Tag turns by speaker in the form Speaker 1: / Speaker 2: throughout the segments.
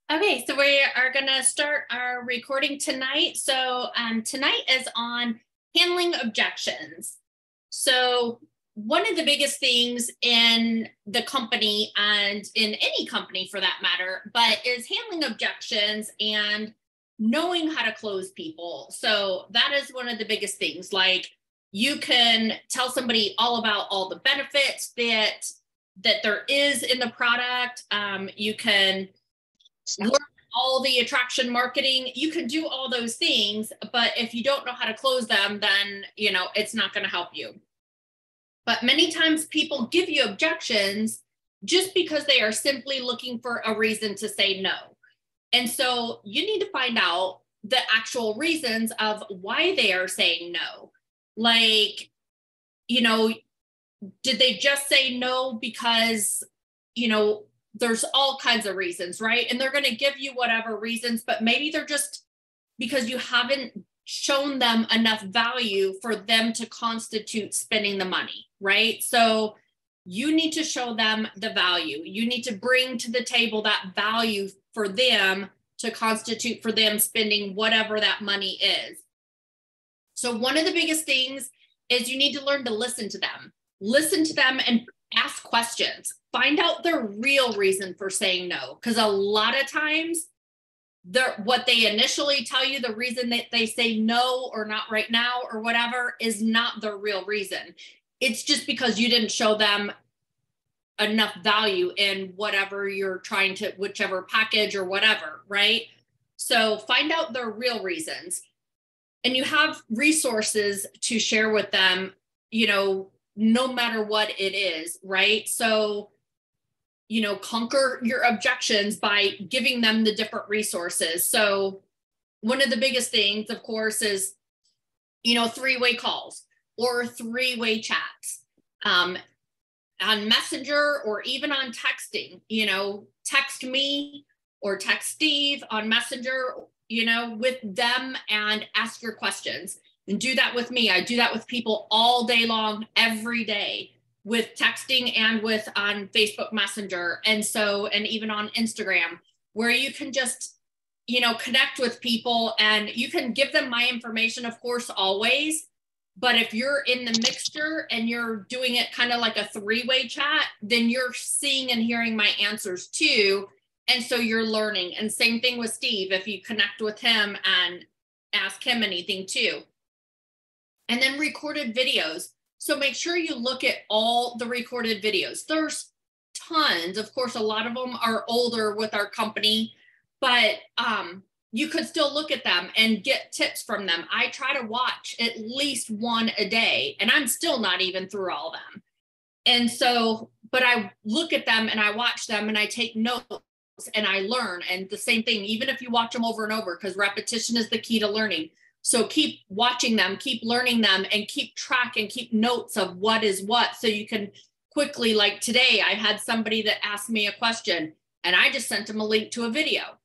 Speaker 1: Okay, so we are going to start our recording tonight. So tonight is on handling objections. So one of the biggest things in the company and in any company for that matter, but is handling objections and knowing how to close people. So that is one of the biggest things. Like you can tell somebody all about all the benefits that there is in the product. You can learn all the attraction marketing. You can do all those things, but if you don't know how to close them, then it's not going to help you. But many times people give you objections just because they are simply looking for a reason to say no. And so you need to find out the actual reasons of why they are saying no. Like, did they just say no because, there's all kinds of reasons, right? And they're going to give you whatever reasons, but maybe they're just because you haven't shown them enough value for them to constitute spending the money, right? So you need to show them the value. You need to bring to the table that value for them to constitute for them spending whatever that money is. So one of the biggest things is you need to learn to listen to them. Listen to them and ask questions. Find out their real reason for saying no. Because a lot of times, what they initially tell you, the reason that they say no or not right now or whatever, is not the real reason. It's just because you didn't show them enough value in whatever you're trying to, whichever package or whatever, right? So find out their real reasons. And you have resources to share with them, no matter what it is, right? So, conquer your objections by giving them the different resources. So one of the biggest things, of course, is, three-way calls or three-way chats on Messenger or even on texting, text me or text Steve on Messenger, with them and ask your questions. And do that with me. I do that with people all day long, every day, with texting and with on Facebook Messenger. And even on Instagram, where you can just, connect with people and you can give them my information, of course, always. But if you're in the mixture and you're doing it kind of like a three-way chat, then you're seeing and hearing my answers too. And so you're learning. And same thing with Steve, if you connect with him and ask him anything too. And then recorded videos. So make sure you look at all the recorded videos. There's tons. Of course, a lot of them are older with our company, but you could still look at them and get tips from them. I try to watch at least one a day, and I'm still not even through all of them. And so, but I look at them and I watch them and I take notes and I learn. And the same thing, even if you watch them over and over, because repetition is the key to learning. So keep watching them, keep learning them, and keep track and keep notes of what is what. So you can quickly, like today, I had somebody that asked me a question and I just sent them a link to a video,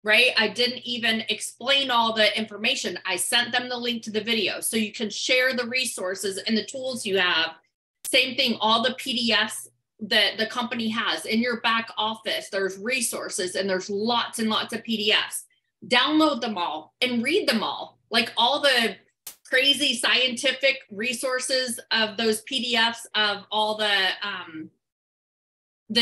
Speaker 1: right? I didn't even explain all the information. I sent them the link to the video. So you can share the resources and the tools you have. Same thing, all the PDFs that the company has in your back office, there's resources and there's lots and lots of PDFs. Download them all and read them all. Like all the crazy scientific resources of those PDFs of all the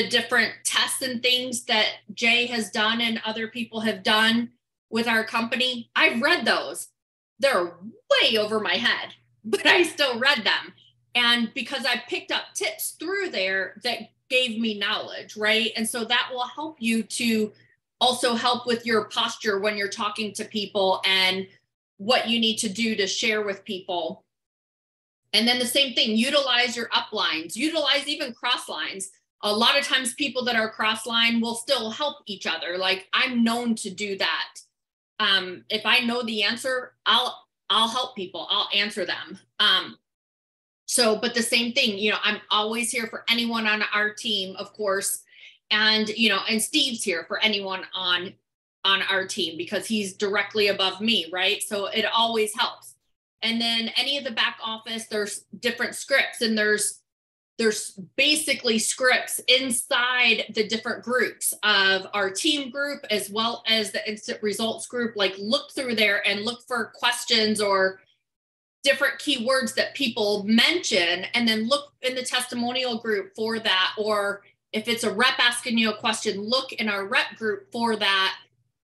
Speaker 1: different tests and things that Jay has done and other people have done with our company. I've read those. They're way over my head, but I still read them. And because I picked up tips through there that gave me knowledge, right? And so that will help you to also help with your posture when you're talking to people and what you need to do to share with people. And then the same thing, utilize your uplines, utilize even cross lines. A lot of times people that are cross line will still help each other. Like I'm known to do that. If I know the answer, I'll help people, I'll answer them. But the same thing, I'm always here for anyone on our team, of course. And, and Steve's here for anyone on our team because he's directly above me, right? So it always helps. And then any of the back office, there's different scripts and there's there's basically scripts inside the different groups of our team group as well as the instant results group. Like look through there and look for questions or different keywords that people mention, and then look in the testimonial group for that. Or if it's a rep asking you a question, look in our rep group for that,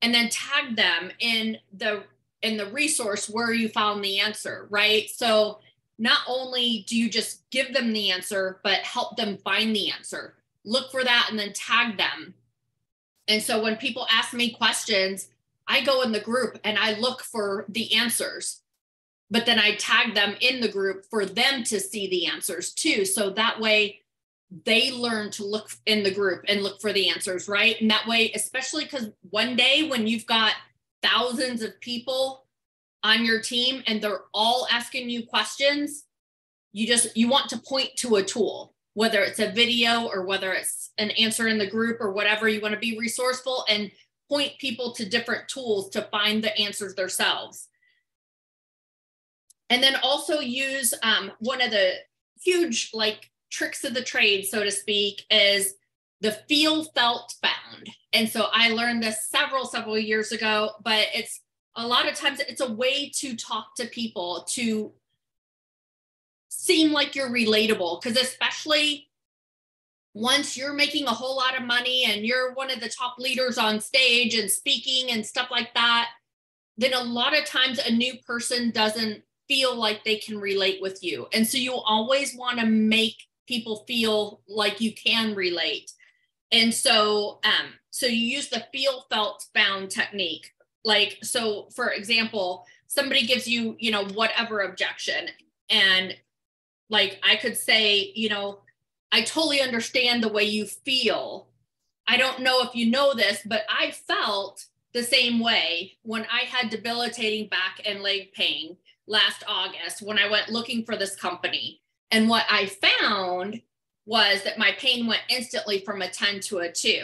Speaker 1: and then tag them in the resource where you found the answer, right? So not only do you just give them the answer, but help them find the answer. Look for that and then tag them. And so when people ask me questions, I go in the group and I look for the answers, but then I tag them in the group for them to see the answers too. So that way they learn to look in the group and look for the answers, right? And that way, especially because one day when you've got thousands of people on your team and they're all asking you questions, you want to point to a tool, whether it's a video or whether it's an answer in the group or whatever. You want to be resourceful and point people to different tools to find the answers themselves. And then also use one of the huge like tricks of the trade, so to speak, is the feel, felt, found. And so I learned this several years ago, but it's a lot of times it's a way to talk to people to seem like you're relatable. Because especially once you're making a whole lot of money and you're one of the top leaders on stage and speaking and stuff like that, then a lot of times a new person doesn't feel like they can relate with you. And so you always want to make people feel like you can relate. And so, so you use the feel, felt, found technique. Like, so for example, somebody gives you, whatever objection. And like, I could say, I totally understand the way you feel. I don't know if you know this, but I felt the same way when I had debilitating back and leg pain last August when I went looking for this company. And what I found was that my pain went instantly from a 10 to a 2.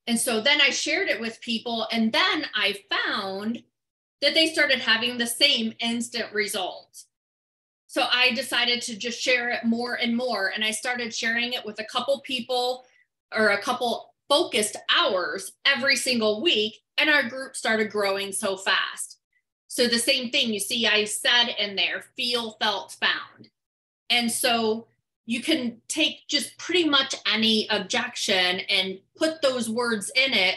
Speaker 1: And so then I shared it with people, and then I found that they started having the same instant results. So I decided to just share it more and more. And I started sharing it with a couple people or a couple focused hours every single week. And our group started growing so fast. So the same thing, you see, I said in there, feel, felt, found. And so you can take just pretty much any objection and put those words in it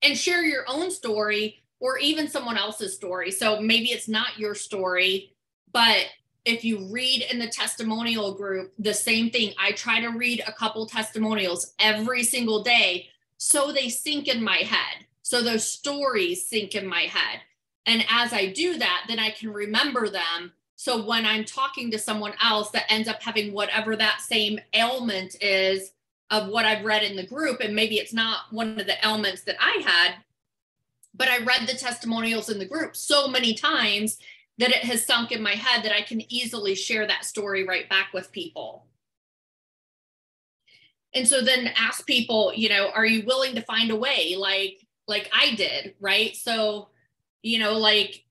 Speaker 1: and share your own story or even someone else's story. So maybe it's not your story, but if you read in the testimonial group, the same thing. I try to read a couple testimonials every single day so they sink in my head. So those stories sink in my head. And as I do that, then I can remember them. So when I'm talking to someone else that ends up having whatever that same ailment is of what I've read in the group, and maybe it's not one of the ailments that I had, but I read the testimonials in the group so many times that it has sunk in my head that I can easily share that story right back with people. And so then ask people, are you willing to find a way like I did, right? So, like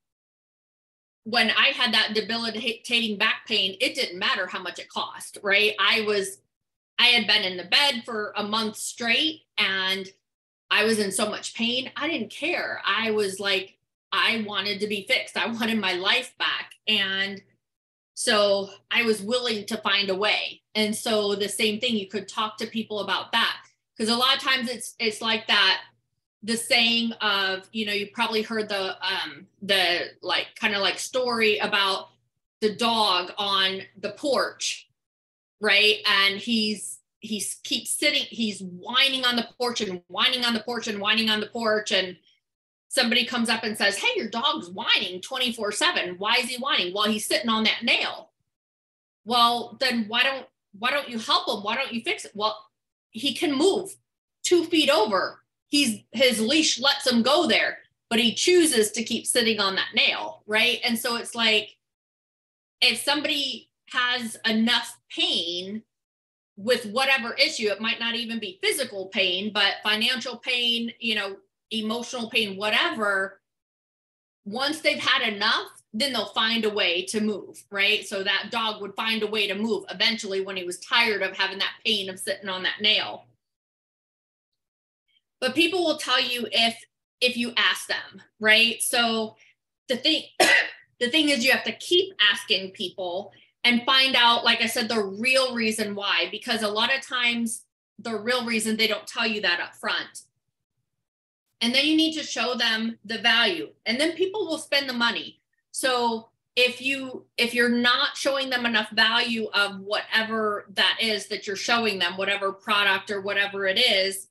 Speaker 1: when I had that debilitating back pain, it didn't matter how much it cost, right? I had been in the bed for a month straight and I was in so much pain. I didn't care. I was like, I wanted to be fixed. I wanted my life back. And so I was willing to find a way. And so the same thing, you could talk to people about that. Because a lot of times it's like that, the saying of, you probably heard the like kind of like story about the dog on the porch, right? And he keeps sitting, he's whining on the porch and whining on the porch and whining on the porch. And somebody comes up and says, hey, your dog's whining 24/7. Why is he whining? Well, he's sitting on that nail. Well, then why don't you help him? Why don't you fix it? Well, he can move 2 feet over. His leash lets him go there, but he chooses to keep sitting on that nail, right? And so it's like, if somebody has enough pain with whatever issue, it might not even be physical pain, but financial pain, emotional pain, whatever, once they've had enough, then they'll find a way to move, right? So that dog would find a way to move eventually when he was tired of having that pain of sitting on that nail. But people will tell you if you ask them, right? So the thing is, you have to keep asking people and find out, like I said, the real reason why, because a lot of times the real reason, they don't tell you that up front. And then you need to show them the value, and then people will spend the money. So if you're not showing them enough value of whatever that is that you're showing them, whatever product or whatever it is,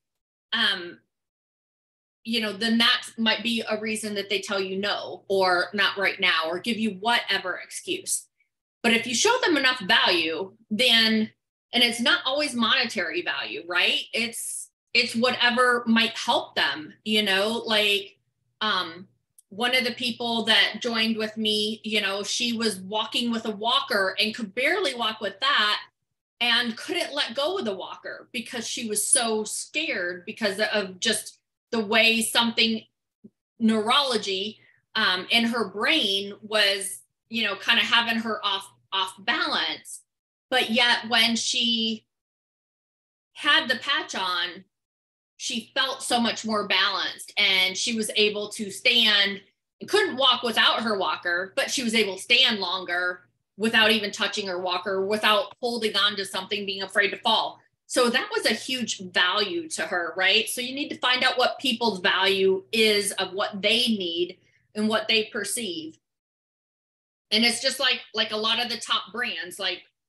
Speaker 1: then that might be a reason that they tell you no, or not right now, or give you whatever excuse. But if you show them enough value, then, and it's not always monetary value, right? It's whatever might help them, one of the people that joined with me, she was walking with a walker and could barely walk with that and couldn't let go of the walker because she was so scared because of just the way something neurology in her brain was, kind of having her off balance. But yet when she had the patch on, she felt so much more balanced, and she was able to stand and couldn't walk without her walker, but she was able to stand longer without even touching her walker, without holding on to something, being afraid to fall. So that was a huge value to her, right? So you need to find out what people's value is of what they need and what they perceive. And it's just like a lot of the top brands,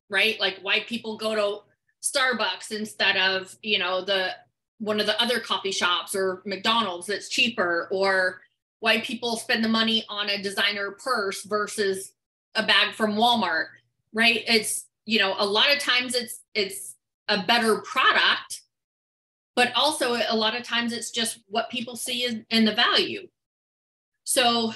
Speaker 1: right? Like why people go to Starbucks instead of, one of the other coffee shops, or McDonald's that's cheaper, or why people spend the money on a designer purse versus a bag from Walmart, right? It's, a lot of times it's a better product, but also a lot of times it's just what people see in the value. So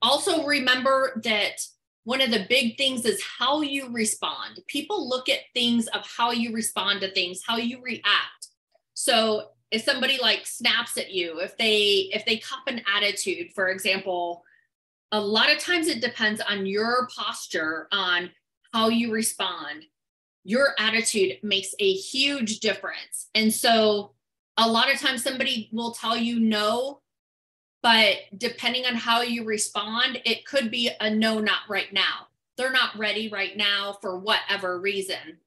Speaker 1: also remember that one of the big things is how you respond. People look at things of how you respond to things, how you react. So if somebody snaps at you, if they cop an attitude, for example, a lot of times it depends on your posture, on how you respond. Your attitude makes a huge difference. And so a lot of times somebody will tell you no, but depending on how you respond, it could be a no, not right now. They're not ready right now for whatever reason,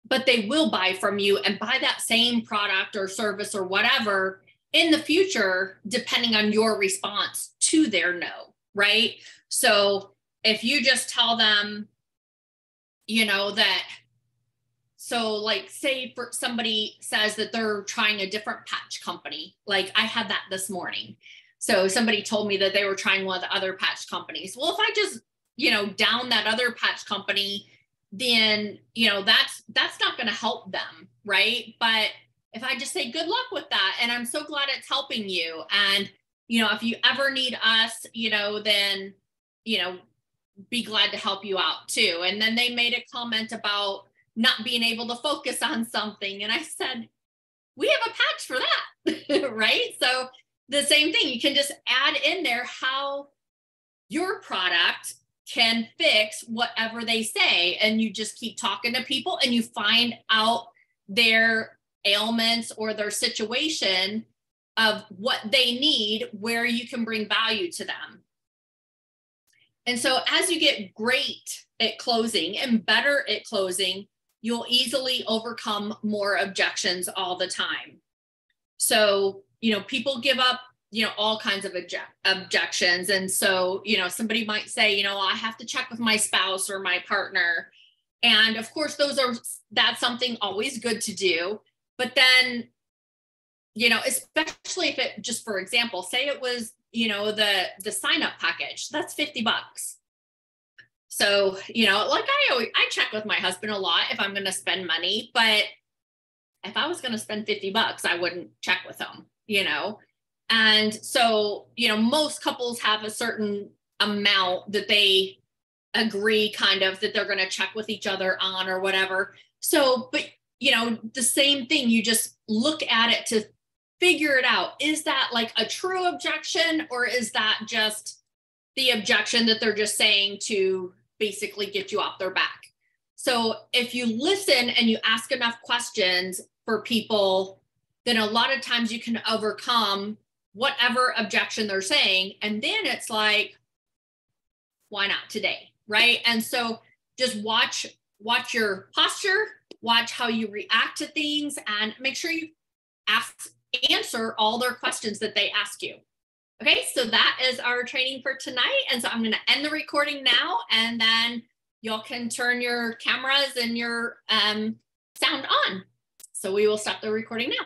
Speaker 1: but they will buy from you and buy that same product or service or whatever in the future, depending on your response to their no, right? So if you just tell them, say for somebody says that they're trying a different patch company, like I had that this morning. So somebody told me that they were trying one of the other patch companies. Well, if I just, down that other patch company, then, that's not going to help them. Right. But if I just say, good luck with that, and I'm so glad it's helping you. And, if you ever need us, then, be glad to help you out too. And then they made a comment about not being able to focus on something. And I said, we have a patch for that. Right. So the same thing, you can just add in there how your product can fix whatever they say. And you just keep talking to people and you find out their ailments or their situation of what they need, where you can bring value to them. And so as you get great at closing and better at closing, you'll easily overcome more objections all the time. So, people give up, all kinds of objections. And so, somebody might say, I have to check with my spouse or my partner. And of course, that's something always good to do. But then, especially if it, just for example, say it was, the sign up package, that's $50. So, I check with my husband a lot if I'm going to spend money, but if I was going to spend $50, I wouldn't check with him, And so, most couples have a certain amount that they agree kind of that they're going to check with each other on or whatever. So, but, the same thing, you just look at it to figure it out. Is that like a true objection, or is that just the objection that they're just saying to basically get you off their back. So if you listen and you ask enough questions for people, then a lot of times you can overcome whatever objection they're saying. And then it's like, why not today? Right. And so just watch your posture, watch how you react to things, and make sure you answer all their questions that they ask you. Okay, so that is our training for tonight. And so I'm going to end the recording now, and then y'all can turn your cameras and your sound on. So we will stop the recording now.